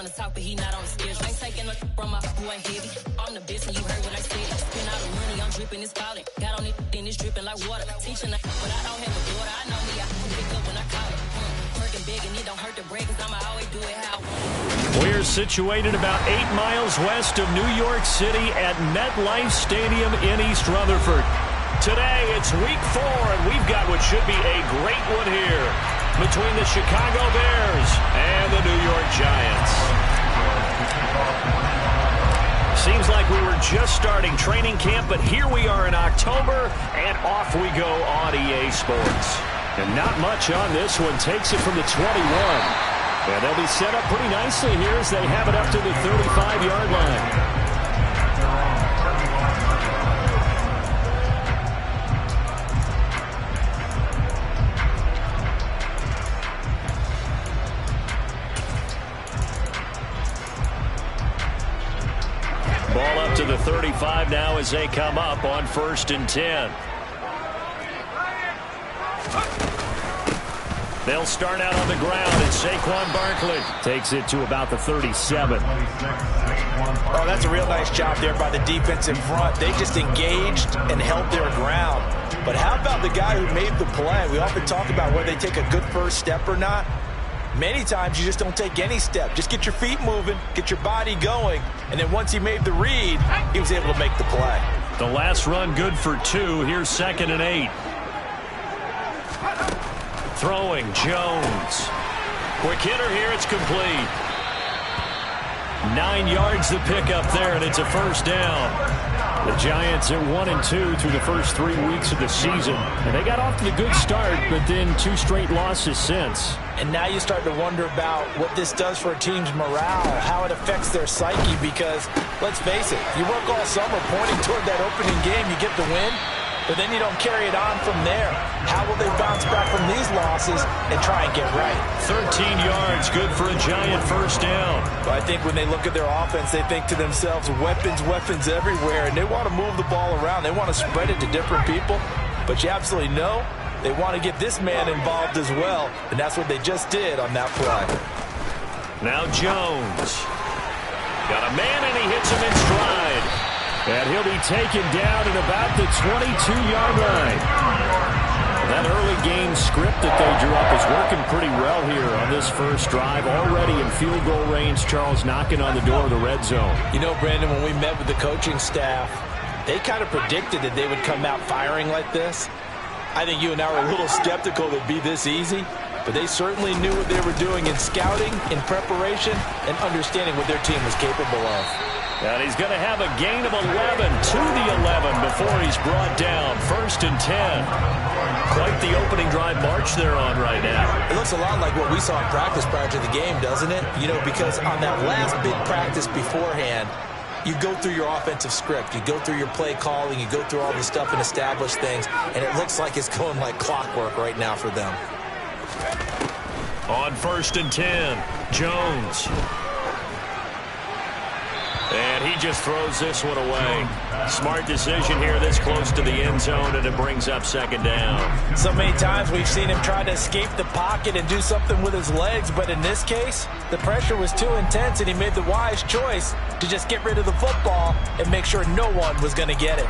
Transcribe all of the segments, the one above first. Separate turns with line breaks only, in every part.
wanna talk, but he not on the schedule. Ain't taking no from my who ain't heavy. I'm the best, and you heard what I said. Spend all the money, I'm dripping, it's falling. Got on it, then it's dripping like water. Teaching, but I don't have a daughter. I know me, I pick up when I call it. Working big, and it don't hurt to break, cause I'ma always do it how I want.
We're situated about 8 miles west of New York City at MetLife Stadium in East Rutherford. Today, it's week 4, and we've got what should be a great one here between the Chicago Bears and the New York Giants. Seems like we were just starting training camp, but here we are in October, and off we go on EA Sports. And not much on this one. Takes it from the 21. And they'll be set up pretty nicely here as they have it up to the 35-yard line. Ball up to the 35 now as they come up on 1st and 10. They'll start out on the ground, and Saquon Barkley takes it to about the 37.
Oh, that's a real nice job there by the defense in front. They just engaged and held their ground. But how about the guy who made the play? We often talk about whether they take a good first step or not. Many times you just don't take any step. Just get your feet moving, get your body going, and then once he made the read, he was able to make the play.
The last run good for 2. Here's 2nd and 8. Throwing, Jones. Quick hitter here, it's complete. 9 yards the pick up there, and it's a first down. The Giants are 1-2 through the first 3 weeks of the season. And they got off to a good start, but then 2 straight losses since.
And now you start to wonder about what this does for a team's morale, how it affects their psyche, because, let's face it, you work all summer pointing toward that opening game, you get the win, but then you don't carry it on from there. How will they bounce back from these losses and try and get right?
13 yards, good for a Giant first down.
But I think when they look at their offense, they think to themselves, weapons, weapons everywhere, and they want to move the ball around. They want to spread it to different people, but you absolutely know they want to get this man involved as well, and that's what they just did on that play.
Now Jones. Got a man, and he hits him in stride. And he'll be taken down at about the 22-yard line. That early game script that they drew up is working pretty well here on this first drive. Already in field goal range, Charles knocking on the door of the red zone.
You know, Brandon, when we met with the coaching staff, they kind of predicted that they would come out firing like this. I think you and I were a little skeptical that it'd be this easy, but they certainly knew what they were doing in scouting, in preparation, and understanding what their team was capable of.
And he's going to have a gain of 11 to the 11 before he's brought down. 1st and 10. Quite the opening drive march they're on right now.
It looks a lot like what we saw in practice prior to the game, doesn't it? You know, because on that last big practice beforehand, you go through your offensive script, you go through your play calling, you go through all this stuff and establish things, and it looks like it's going like clockwork right now for them.
On 1st and 10, Jones. And he just throws this one away. Smart decision here this close to the end zone, and it brings up 2nd down.
So many times we've seen him try to escape the pocket and do something with his legs, but in this case, the pressure was too intense, and he made the wise choice to just get rid of the football and make sure no one was going to get it.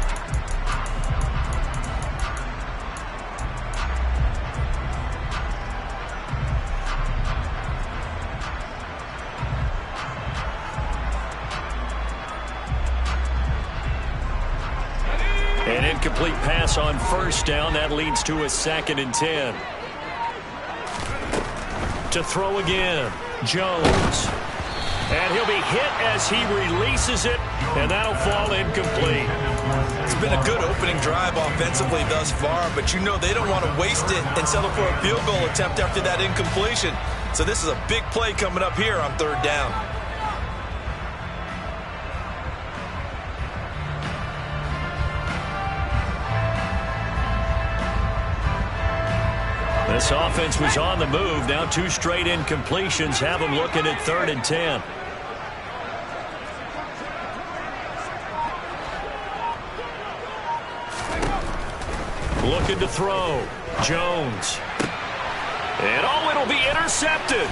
An incomplete pass on 1st down. That leads to a 2nd and 10. To throw again, Jones. And he'll be hit as he releases it, and that'll fall incomplete.
It's been a good opening drive offensively thus far, but you know they don't want to waste it and settle for a field goal attempt after that incompletion. So this is a big play coming up here on 3rd down.
This offense was on the move. Now 2 straight incompletions have them looking at 3rd and 10. Looking to throw. Jones. And it'll be intercepted.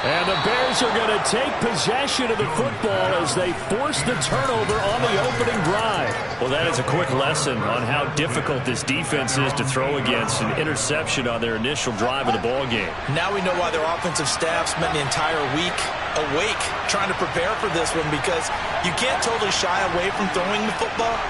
And the Bears are going to take possession of the football as they force the turnover on the opening drive.
Well, that is a quick lesson on how difficult this defense is to throw against. An interception on their initial drive of the ball game.
Now we know why their offensive staff spent the entire week awake trying to prepare for this one, because you can't totally shy away from throwing the football.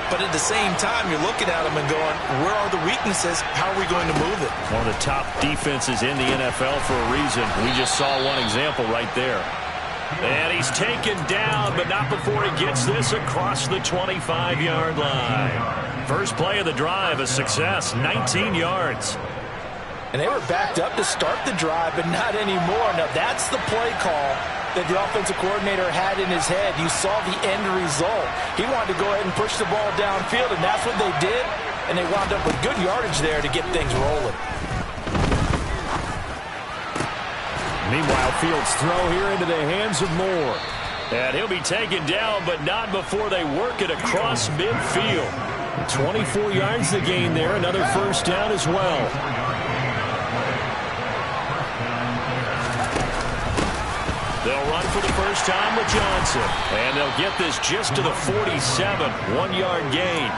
But at the same time, you're looking at them and going, where are the weaknesses? How are we going to move it?
One of the top defenses in the NFL for a reason. We just saw one example right there.
And he's taken down, but not before he gets this across the 25-yard line. First play of the drive, a success, 19 yards.
And they were backed up to start the drive, but not anymore. Now, that's the play call that the offensive coordinator had in his head. You saw the end result. He wanted to go ahead and push the ball downfield, and that's what they did. And they wound up with good yardage there to get things rolling.
Meanwhile, Fields' throw here into the hands of Moore. And he'll be taken down, but not before they work it across midfield. 24 yards to gain there, another first down as well. They'll run for the first time with Johnson. And they'll get this just to the 47, 1-yard gain.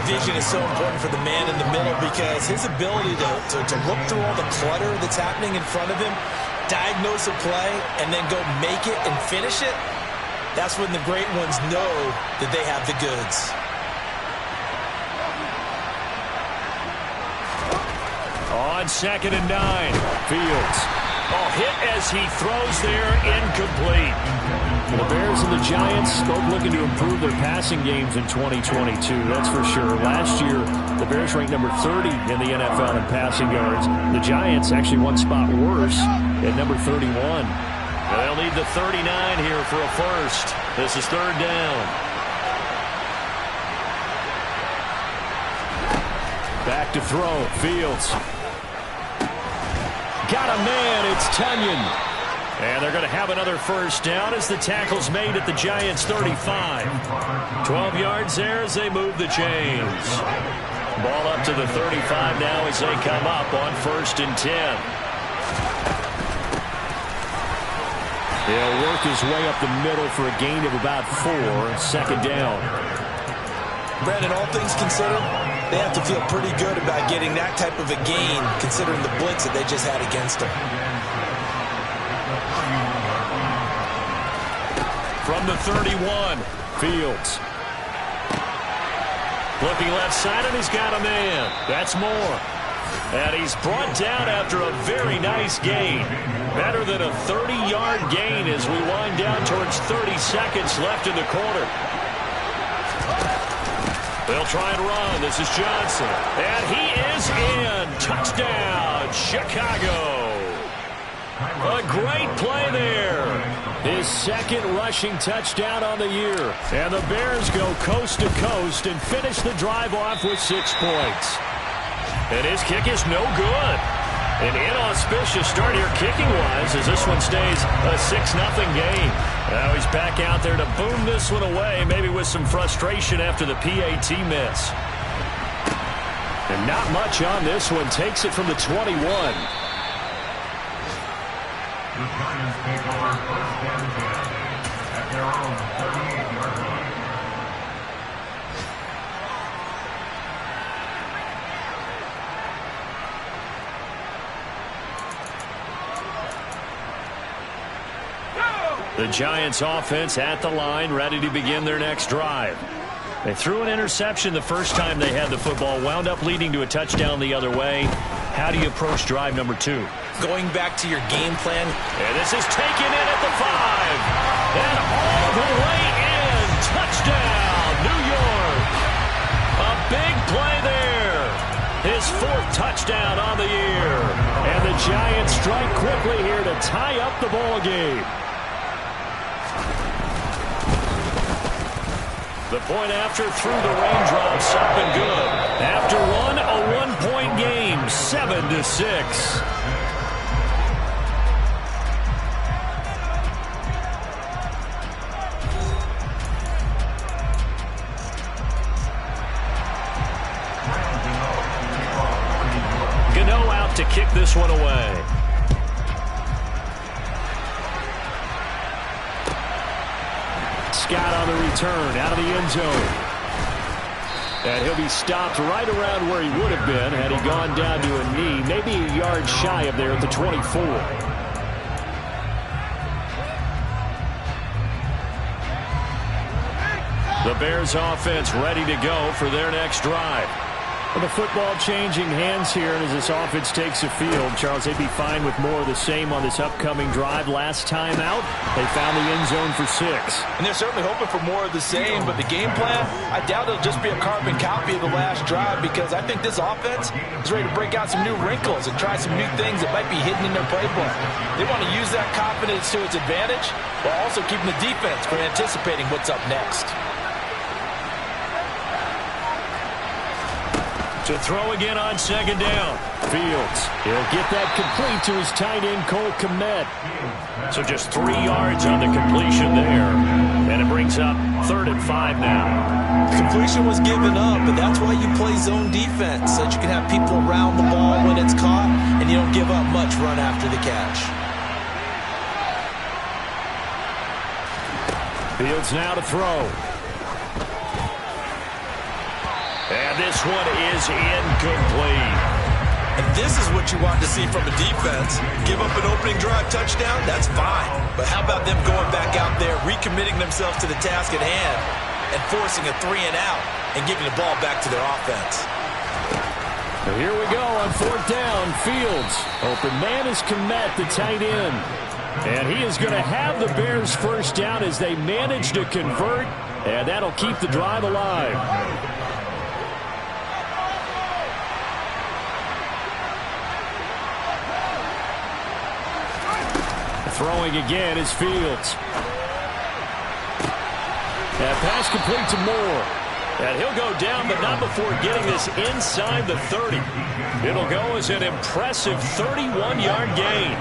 Vision is so important for the man in the middle, because his ability to look through all the clutter that's happening in front of him, diagnose a play, and then go make it and finish it, that's when the great ones know that they have the goods.
On 2nd and 9, Fields. Oh, hit as he throws there, incomplete. The Bears and the Giants both looking to improve their passing games in 2022, that's for sure. Last year, the Bears ranked number 30 in the NFL in passing yards. The Giants actually one spot worse at number 31. They'll need the 39 here for a first. This is 3rd down. Back to throw, Fields. Got a man, it's Tunyon. And they're going to have another first down as the tackle's made at the Giants' 35. 12 yards there as they move the chains. Ball up to the 35 now as they come up on 1st and 10. He'll work his way up the middle for a gain of about 4. 2nd down.
Brandon, all things considered, they have to feel pretty good about getting that type of a gain, considering the blitz that they just had against them.
From the 31, Fields. Looking left side, and he's got a man. That's Moore. And he's brought down after a very nice gain. Better than a 30-yard gain as we wind down towards 30 seconds left in the quarter. They'll try and run. This is Johnson. And he is in. Touchdown, Chicago. A great play there. His 2nd rushing touchdown on the year. And the Bears go coast to coast and finish the drive off with 6 points. And his kick is no good. An inauspicious start here kicking-wise as this one stays a 6-0 game. Now he's back out there to boom this one away, maybe with some frustration after the PAT miss. And not much on this one. Takes it from the 21.
The Giants take over 1st and 10 at their own 38-yard line.
The Giants offense at the line, ready to begin their next drive. They threw an interception the first time they had the football, wound up leading to a touchdown the other way. How do you approach drive number 2?
Going back to your game plan.
And this is taken in at the 5. And all the way in. Touchdown, New York. A big play there. His 4th touchdown on the year. And the Giants strike quickly here to tie up the ball game. The point after through the raindrops, up and good. After one, a 1-point game, 7-6. Gano out to kick this one away. return out of the end zone. And he'll be stopped right around where he would have been had he gone down to a knee, maybe a yard shy of there at the 24. The Bears offense ready to go for their next drive. Well, the football changing hands here, and as this offense takes the field, Charles, they'd be fine with more of the same on this upcoming drive. Last time out, they found the end zone for 6.
And they're certainly hoping for more of the same, but the game plan, I doubt it'll just be a carbon copy of the last drive, because I think this offense is ready to break out some new wrinkles and try some new things that might be hidden in their playbook. They want to use that confidence to its advantage, while also keeping the defense from anticipating what's up next.
To throw again on second down. Fields. He'll get that complete to his tight end, Cole Kmet. So just 3 yards on the completion there. And it brings up 3rd and 5 now.
Completion was given up, but that's why you play zone defense, so that you can have people around the ball when it's caught, and you don't give up much run after the catch.
Fields now to throw. And this one is incomplete.
And this is what you want to see from a defense. Give up an opening drive touchdown, that's fine. But how about them going back out there, recommitting themselves to the task at hand, and forcing a 3-and-out, and giving the ball back to their offense.
Well, here we go on 4th down. Fields. Open man is Kmet, the tight end. And he is going to have the Bears first down as they manage to convert, and that'll keep the drive alive. Throwing again is Fields. That pass complete to Moore. And he'll go down, but not before getting this inside the 30. It'll go as an impressive 31-yard gain.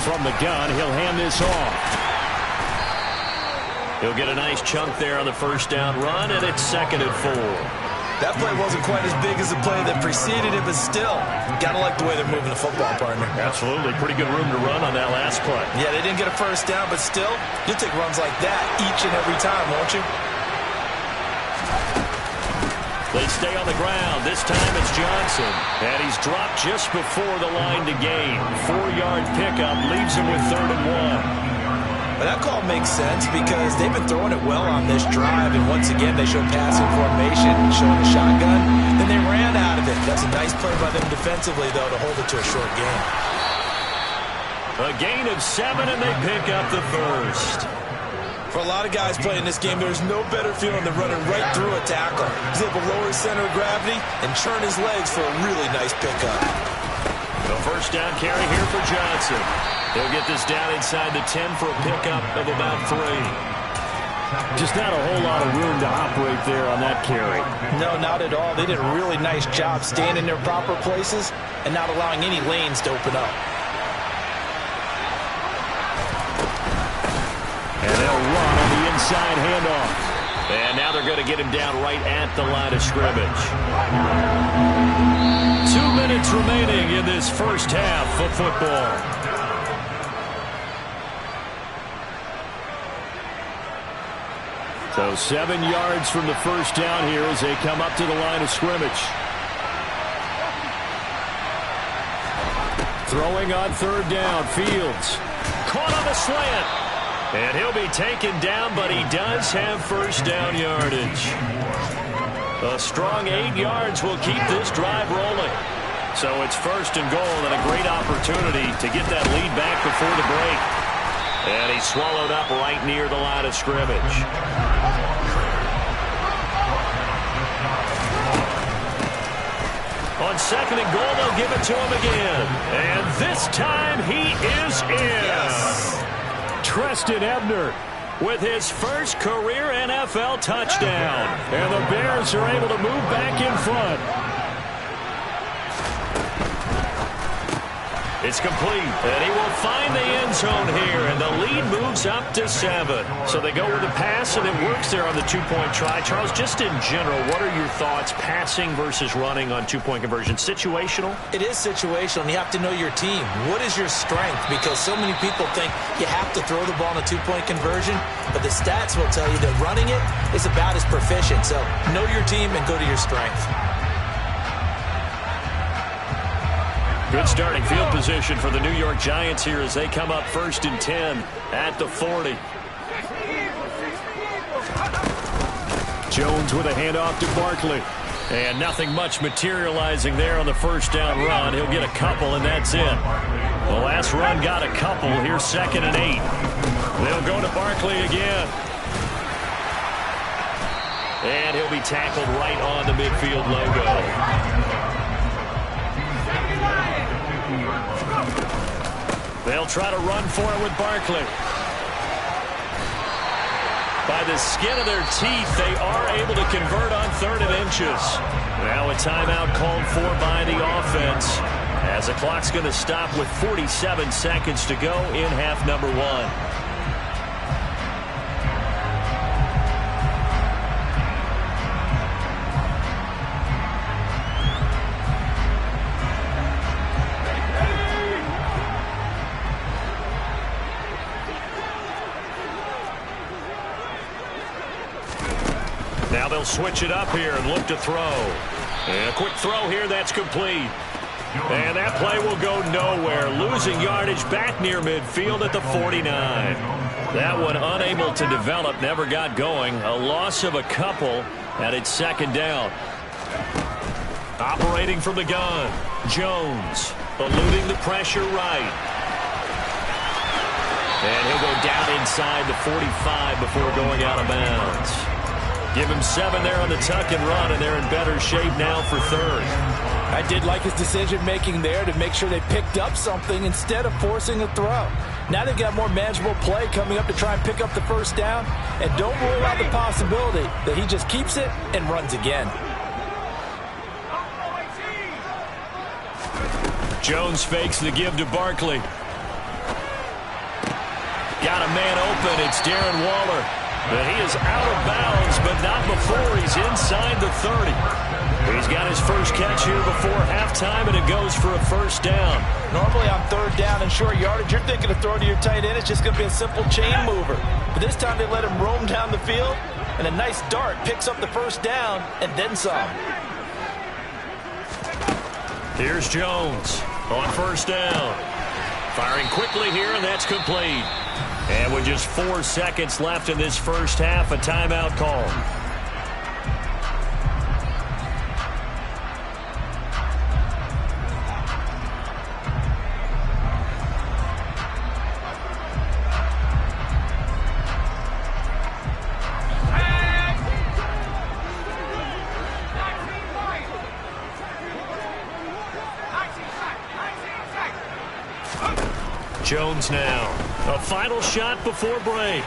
From the gun, he'll hand this off. He'll get a nice chunk there on the first down run, and it's 2nd and 4.
That play wasn't quite as big as the play that preceded it, but still, gotta like the way they're moving the football, partner.
Absolutely. Pretty good room to run on that last play.
Yeah, they didn't get a first down, but still, you'll take runs like that each and every time, won't you?
They stay on the ground. This time it's Johnson. And he's dropped just before the line to gain. 4-yard pickup leaves him with 3rd and 1.
But that call makes sense because they've been throwing it well on this drive, and once again they showed passing formation, showing a shotgun. Then they ran out of it. That's a nice play by them defensively, though, to hold it to a short gain.
A gain of 7, and they pick up the first.
For a lot of guys playing this game, there's no better feeling than running right through a tackle. He's able to lower his center of gravity and churn his legs for a really nice pickup.
The first down carry here for Johnson. He'll get this down inside the 10 for a pickup of about 3. Just not a whole lot of room to operate there on that carry.
No, not at all. They did a really nice job staying in their proper places and not allowing any lanes to open up.
And they'll run on the inside handoff. And now they're going to get him down right at the line of scrimmage. 2 minutes remaining in this first half of football. So 7 yards from the first down here as they come up to the line of scrimmage. Throwing on 3rd down, Fields. Caught on the slant. And he'll be taken down, but he does have first down yardage. A strong 8 yards will keep this drive rolling. So it's 1st and goal and a great opportunity to get that lead back before the break. And he's swallowed up right near the line of scrimmage. On 2nd and goal, they'll give it to him again. And this time he is in.
Yes.
Treston Ebner with his first career NFL touchdown. And the Bears are able to move back in front. It's complete, and he will find the end zone here, and the lead moves up to 7. So they go with the pass, and it works there on the two-point try. Charles, just in general, what are your thoughts passing versus running on two-point conversion? Situational?
It is situational, and you have to know your team. What is your strength? Because so many people think you have to throw the ball in a two-point conversion, but the stats will tell you that running it is about as proficient. So know your team and go to your strength.
Good starting field position for the New York Giants here as they come up 1st and 10 at the 40. Jones with a handoff to Barkley. And nothing much materializing there on the first down run. He'll get a couple, and that's it. The last run got a couple. Here's 2nd and 8. They'll go to Barkley again. And he'll be tackled right on the midfield logo. They'll try to run for it with Barkley. By the skin of their teeth, they are able to convert on 3rd and inches. Now a timeout called for by the offense, as the clock's going to stop with 47 seconds to go in half number 1. Now they'll switch it up here and look to throw. And a quick throw here, that's complete. And that play will go nowhere. Losing yardage back near midfield at the 49. That one unable to develop, never got going. A loss of a couple, and it's 2nd down. Operating from the gun, Jones eluding the pressure right. And he'll go down inside the 45 before going out of bounds. Give him 7 there on the tuck and run, and they're in better shape now for 3rd.
I did like his decision-making there to make sure they picked up something instead of forcing a throw. Now they've got more manageable play coming up to try and pick up the first down, and don't rule out the possibility that he just keeps it and runs again.
Jones fakes the give to Barkley. Got a man open. It's Darren Waller. But he is out of bounds, but not before he's inside the 30. He's got his first catch here before halftime, and it goes for a first down.
Normally on 3rd down and short yardage, you're thinking of throwing to your tight end. It's just going to be a simple chain mover. But this time they let him roam down the field, and a nice dart picks up the first down and then some.
Here's Jones on first down. Firing quickly here, and that's complete. And with just 4 seconds left in this first half, a timeout call. Jones now. A final shot before break.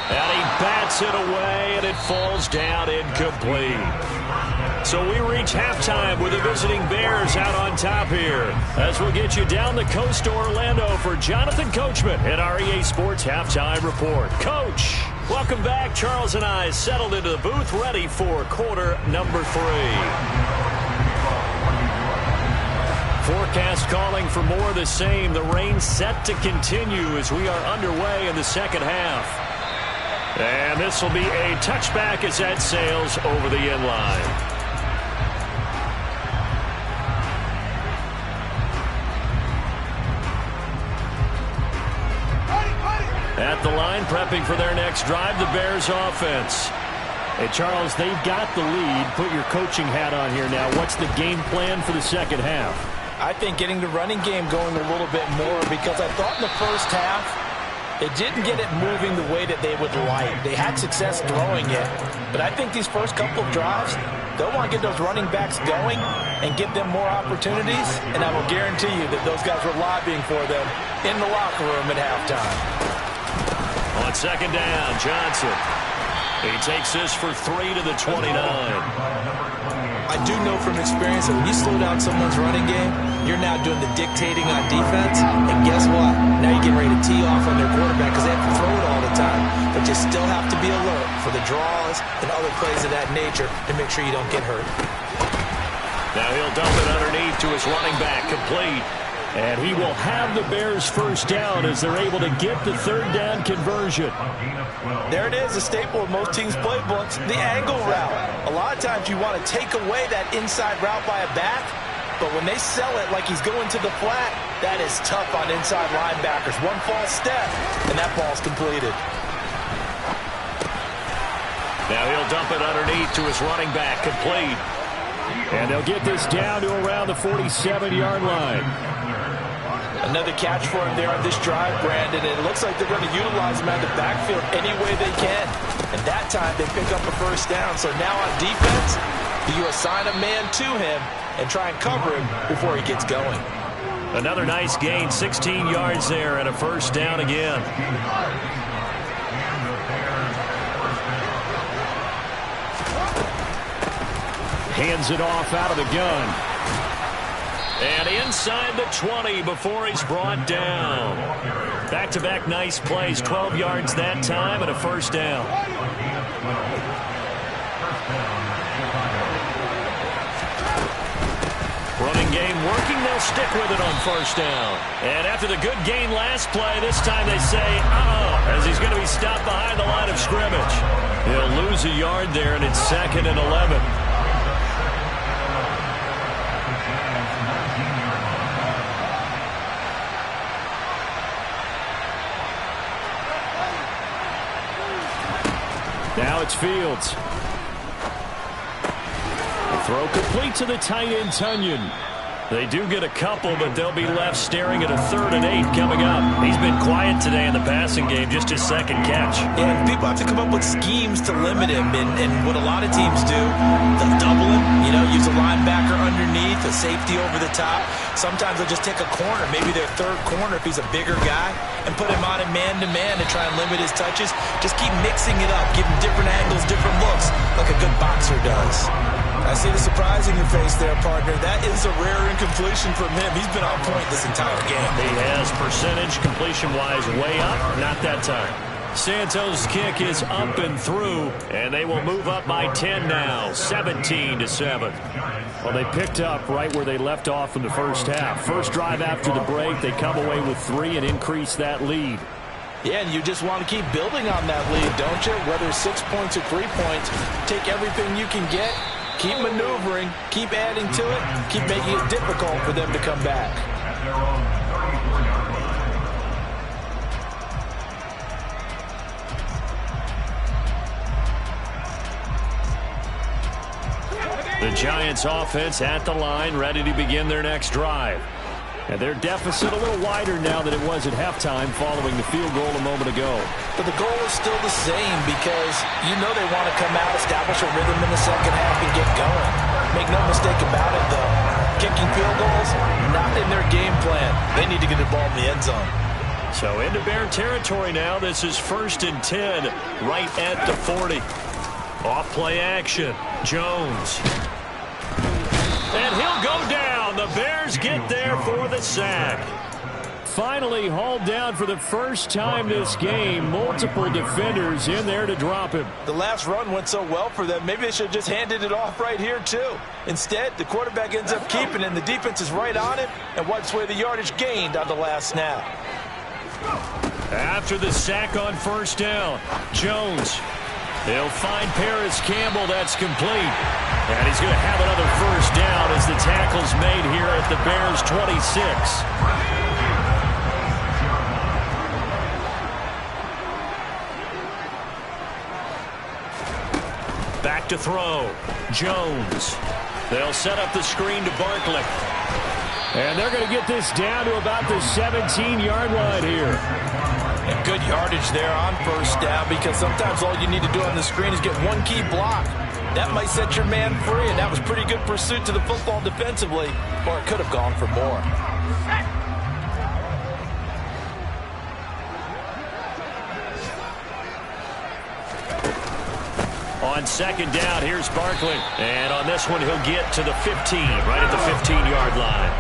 And he bats it away, and it falls down incomplete. So we reach halftime with the visiting Bears out on top here, as we'll get you down the coast to Orlando for Jonathan Coachman at our EA Sports Halftime Report. Coach, welcome back. Charles and I settled into the booth, ready for quarter number 3. Forecast calling for more of the same. The rain set to continue as we are underway in the second half. And this will be a touchback as that sails over the end line. At the line, prepping for their next drive, the Bears offense. Hey, Charles, they've got the lead. Put your coaching hat on here now. What's the game plan for the second half?
I think getting the running game going a little bit more, because I thought in the first half they didn't get it moving the way that they would like. They had success throwing it, but I think these first couple of drives, they'll want to get those running backs going and give them more opportunities, and I will guarantee you that those guys were lobbying for them in the locker room at halftime.
On second down, Johnson.
He takes this for 3 to the 29.
I do know from experience that when you slow down someone's running game, you're now doing the dictating on defense. And guess what? Now you're getting ready to tee off on their quarterback because they have to throw it all the time. But you still have to be alert for the draws and other plays of that nature to make sure you don't get hurt.
Now he'll dump it underneath to his running back, complete.
And he will have the Bears first down as they're able to get the third down conversion.
There it is, a staple of most teams' playbooks, the angle route. A lot of times you want to take away that inside route by a back, but when they sell it like he's going to the flat, that is tough on inside linebackers. One false step, and that ball's completed.
Now he'll dump it underneath to his running back, complete.
And they'll get this down to around the 47-yard line.
Another catch for him there on this drive, Brandon, and it looks like they're going to utilize him out of the backfield any way they can. And that time they pick up a first down. So now on defense, you assign a man to him and try and cover him before he gets going.
Another nice gain, 16 yards there and a first down again.
Hands it off out of the gun.
And inside the 20 before he's brought down. Back-to-back nice plays, 12 yards that time and a first down. Running game working, they'll stick with it on first down. And after the good gain last play, this time they say, as he's going to be stopped behind the line of scrimmage. He'll lose a yard there, and it's 2nd and 11.
Now it's Fields. Throw complete to the tight end, Tunyon.
They do get a couple, but they'll be left staring at a 3rd and 8 coming up. He's been quiet today in the passing game, just his second catch.
Yeah, and people have to come up with schemes to limit him, and what a lot of teams do, they'll double him, use a linebacker underneath, a safety over the top. Sometimes they'll just take a corner, maybe their 3rd corner if he's a bigger guy, and put him on a man-to-man to try and limit his touches. Just keep mixing it up, give him different angles, different looks, like a good boxer does. I see the surprise in your face there, partner. That is a rare incompletion from him. He's been on point this entire game.
He has percentage, completion-wise, way up. Not that time.
Santos' kick is up and through, and they will move up by 10 now, 17-7. Well, they picked up right where they left off in the first half. First drive after the break, they come away with 3 and increase that lead.
Yeah, and you just want to keep building on that lead, don't you? Whether 6 points or 3 points, take everything you can get. Keep maneuvering, keep adding to it, keep making it difficult for them to come back.
The Giants offense at the line, ready to begin their next drive. And their deficit a little wider now than it was at halftime following the field goal a moment ago.
But the goal is still the same because they want to come out, establish a rhythm in the second half, and get going. Make no mistake about it, though. Kicking field goals, not in their game plan. They need to get the ball in the end zone.
So into Bear territory now. This is 1st and 10, right at the 40. Off play action. Jones. And he'll go down. The Bears get there for the sack. Finally hauled down for the first time this game. Multiple defenders in there to drop him.
The last run went so well for them. Maybe they should have just handed it off right here, too. Instead, the quarterback ends up keeping it, and the defense is right on it and wipes away the yardage gained on the last snap.
After the sack on first down, Jones. They'll find Paris Campbell. That's complete. And he's going to have another first down as the tackle's made here at the Bears' 26. Back to throw. Jones. They'll set up the screen to Barkley. And they're going to get this down to about the 17-yard line here.
And good yardage there on first down because sometimes all you need to do on the screen is get one key block. That might set your man free, and that was pretty good pursuit to the football defensively, or it could have gone for more.
On second down, here's Barkley. And on this one, he'll get to the 15, right at the 15-yard line.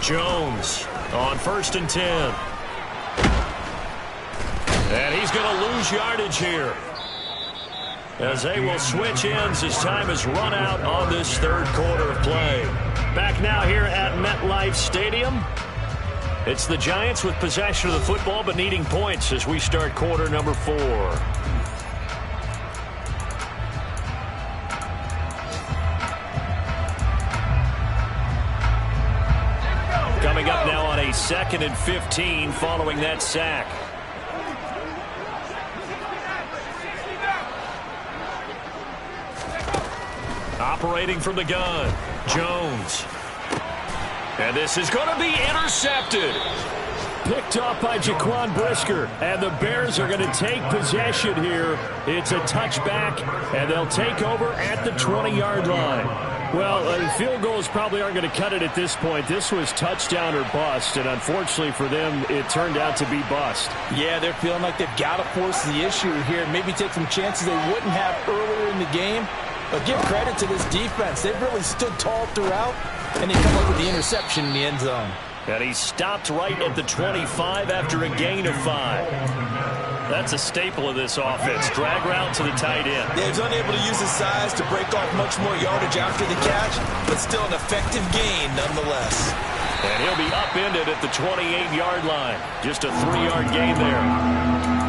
Jones on 1st and 10. And he's going to lose yardage here, as they will switch ends as time has run out on this third quarter of play. Back now here at MetLife Stadium. It's the Giants with possession of the football but needing points as we start quarter number 4. Coming up now on a 2nd and 15 following that sack. Operating from the gun, Jones. And this is going to be intercepted. Picked off by Jaquan Brisker. And the Bears are going to take possession here. It's a touchback, and they'll take over at the 20-yard line. Well, field goals probably aren't going to cut it at this point. This was touchdown or bust, and unfortunately for them, it turned out to be bust.
Yeah, they're feeling like they've got to force the issue here, maybe take some chances they wouldn't have earlier in the game. But give credit to this defense. They've really stood tall throughout, and they come up with the interception in the end zone.
And he stopped right at the 25 after a gain of 5. That's a staple of this offense. Drag route to the tight end.
Yeah, he's unable to use his size to break off much more yardage after the catch, but still an effective gain nonetheless.
And he'll be upended at the 28-yard line. Just a 3-yard gain there.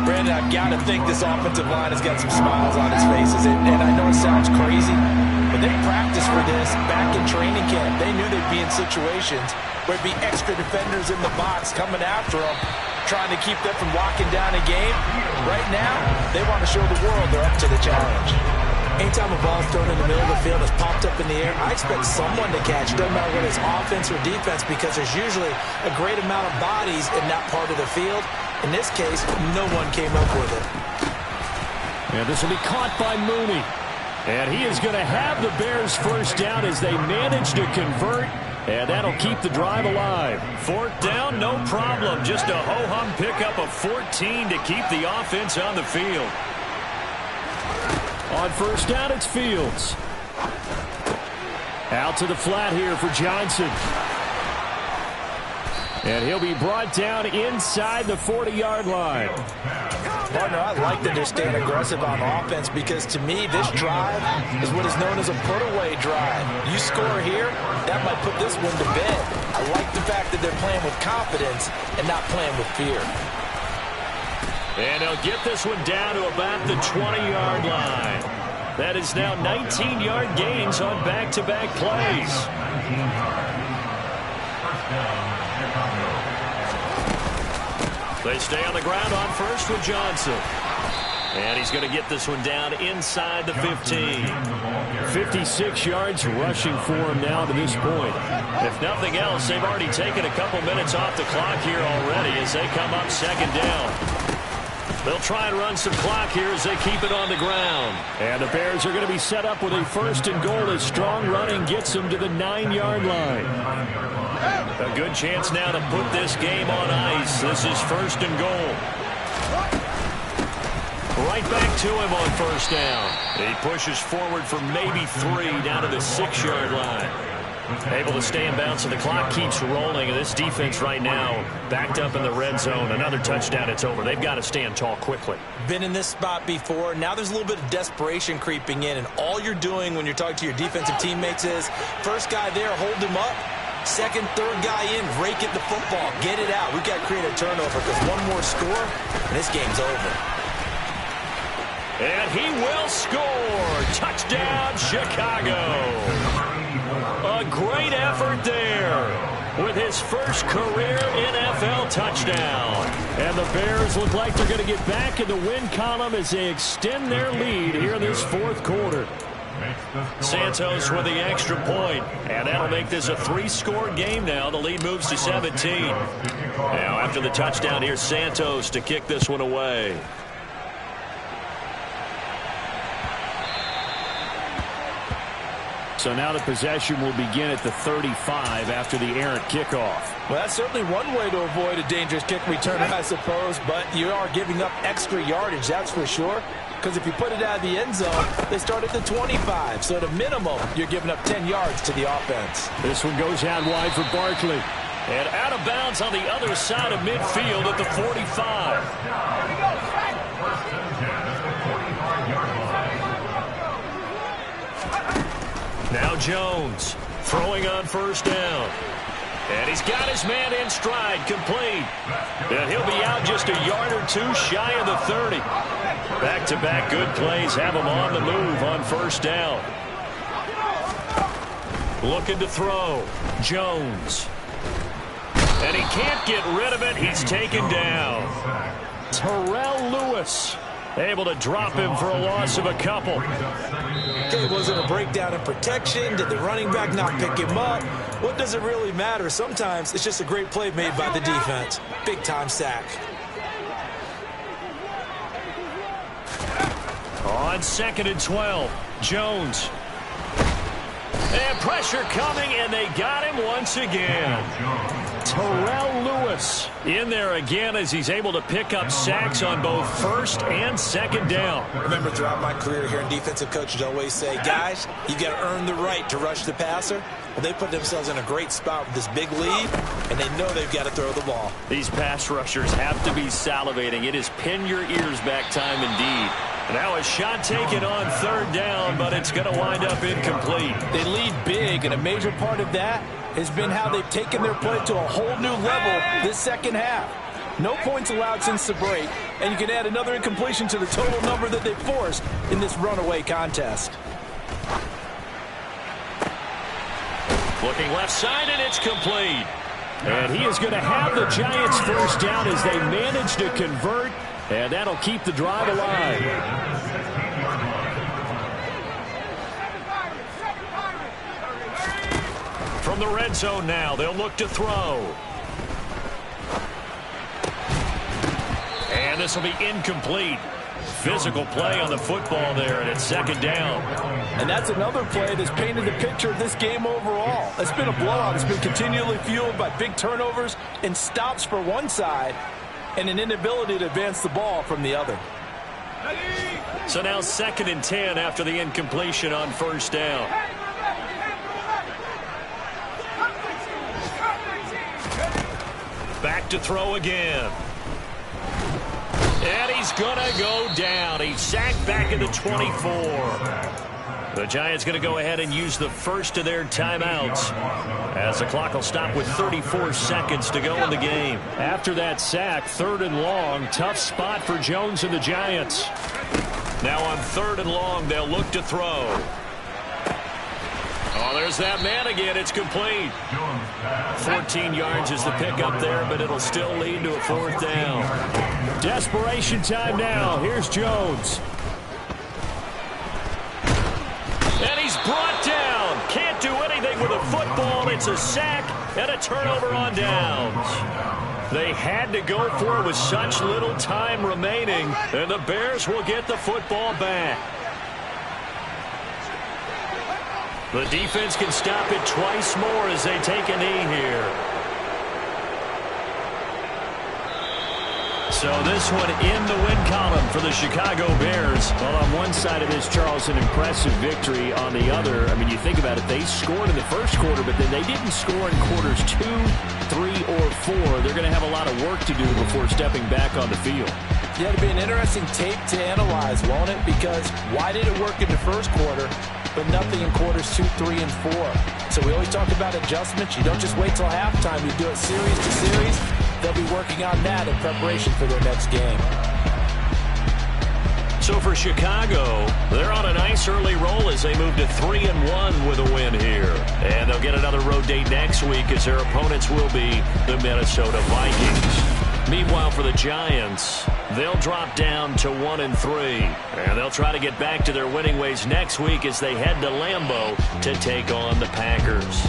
Brandon, I've got to think this offensive line has got some smiles on its faces. And I know it sounds crazy, but they practiced for this back in training camp. They knew they'd be in situations where it'd be extra defenders in the box coming after them, trying to keep them from locking down a game. Right now, they want to show the world they're up to the challenge. Anytime a ball's thrown in the middle of the field, it's popped up in the air, I expect someone to catch. Doesn't matter whether it's offense or defense, because there's usually a great amount of bodies in that part of the field. In this case, no one came up with it.
And this will be caught by Mooney. And he is going to have the Bears first down as they manage to convert. And that'll keep the drive alive. 4th down, no problem. Just a ho-hum pickup of 14 to keep the offense on the field. On 1st down, it's Fields. Out to the flat here for Johnson. And he'll be brought down inside the 40-yard line.
Partner, I like that they're staying aggressive on offense, because to me, this drive is what is known as a put-away drive. You score here, that might put this one to bed. I like the fact that they're playing with confidence and not playing with fear.
And they'll get this one down to about the 20-yard line. That is now 19-yard gains on back-to-back plays. They stay on the ground on first with Johnson. And he's going to get this one down inside the 15. 56 yards rushing for him now to this point. If nothing else, they've already taken a couple minutes off the clock here already as they come up 2nd down. They'll try and run some clock here as they keep it on the ground. And the Bears are going to be set up with a 1st and goal as strong running gets them to the 9-yard line. A good chance now to put this game on ice. This is 1st and goal. Right back to him on 1st down. He pushes forward for maybe 3 down to the 6-yard line. Able to stay in bounds, so the clock keeps rolling. And this defense right now backed up in the red zone. Another touchdown, it's over. They've got to stand tall quickly.
Been in this spot before. Now there's a little bit of desperation creeping in. And all you're doing when you're talking to your defensive teammates is, first guy there, hold him up. 2nd, 3rd guy in, rake at the football. Get it out. We've got to create a turnover, because one more score, and this game's over.
And he will score. Touchdown, Chicago. A great effort there with his first career NFL touchdown. And the Bears look like they're going to get back in the win column as they extend their lead here in this 4th quarter. Santos with the extra point, and that'll make this a 3-score game now. The lead moves to 17. Now after the touchdown, here's Santos to kick this one away.
So now the possession will begin at the 35 after the errant kickoff.
Well, that's certainly one way to avoid a dangerous kick returner, I suppose, but you are giving up extra yardage, that's for sure. Because if you put it out of the end zone, they start at the 25. So at a minimum, you're giving up 10 yards to the offense.
This one goes out wide for Barkley.
And out of bounds on the other side of midfield at the 45. Now Jones throwing on first down. And he's got his man in stride, complete. And he'll be out just a yard or two shy of the 30. Back-to-back good plays have him on the move on first down. Looking to throw. Jones. And he can't get rid of it. He's taken down. Terrell Lewis able to drop him for a loss of a couple.
Okay, was it a breakdown in protection? Did the running back not pick him up? What does it really matter? Sometimes it's just a great play made by the defense. Big-time sack.
On 2nd and 12, Jones. And pressure coming, and they got him once again. Terrell Lewis in there again as he's able to pick up sacks on both first and second down.
Remember, throughout my career here in defensive coaches always say, guys, you've got to earn the right to rush the passer. Well, they put themselves in a great spot with this big lead, and they know they've got to throw the ball.
These pass rushers have to be salivating. It is pin your ears back time indeed. Now a shot taken on 3rd down, but it's going to wind up incomplete.
They lead big, and a major part of that has been how they've taken their play to a whole new level this second half. No points allowed since the break, and you can add another incompletion to the total number that they forced in this runaway contest.
Looking left side, and it's complete. And he is going to have the Giants first down as they manage to convert, and that'll keep the drive alive. From the red zone now, they'll look to throw. And this will be incomplete. Physical play on the football there, and it's 2nd down.
And that's another play that's painted the picture of this game overall. It's been a blowout. It's been continually fueled by big turnovers and stops for one side and an inability to advance the ball from the other.
So now 2nd and 10 after the incompletion on first down. Back to throw again. And he's going to go down. He's sacked back at the 24. The Giants going to go ahead and use the first of their timeouts as the clock will stop with 34 seconds to go in the game. After that sack, 3rd and long, tough spot for Jones and the Giants. Now on 3rd and long, they'll look to throw. Oh, there's that man again. It's complete. 14 yards is the pickup there, but it'll still lead to a 4th down.
Desperation time now. Here's Jones.
And he's brought down. Can't do anything with a football. It's a sack and a turnover on downs. They had to go for it with such little time remaining, and the Bears will get the football back. The defense can stop it twice more as they take a knee here. So this one in the win column for the Chicago Bears.
Well, on one side of this, Charles, an impressive victory. On the other, I mean, you think about it, they scored in the first quarter, but then they didn't score in quarters 2, 3, or 4. They're going to have a lot of work to do before stepping back on the field.
Yeah, it'll be an interesting tape to analyze, won't it? Because why did it work in the first quarter, but nothing in quarters 2, 3, and 4? So we always talk about adjustments. You don't just wait till halftime. You do it series to series. They'll be working on that in preparation for their next game.
So for Chicago, they're on a nice early roll as they move to 3-1 with a win here. And they'll get another road date next week as their opponents will be the Minnesota Vikings. Meanwhile, for the Giants, they'll drop down to 1-3. And they'll try to get back to their winning ways next week as they head to Lambeau to take on the Packers.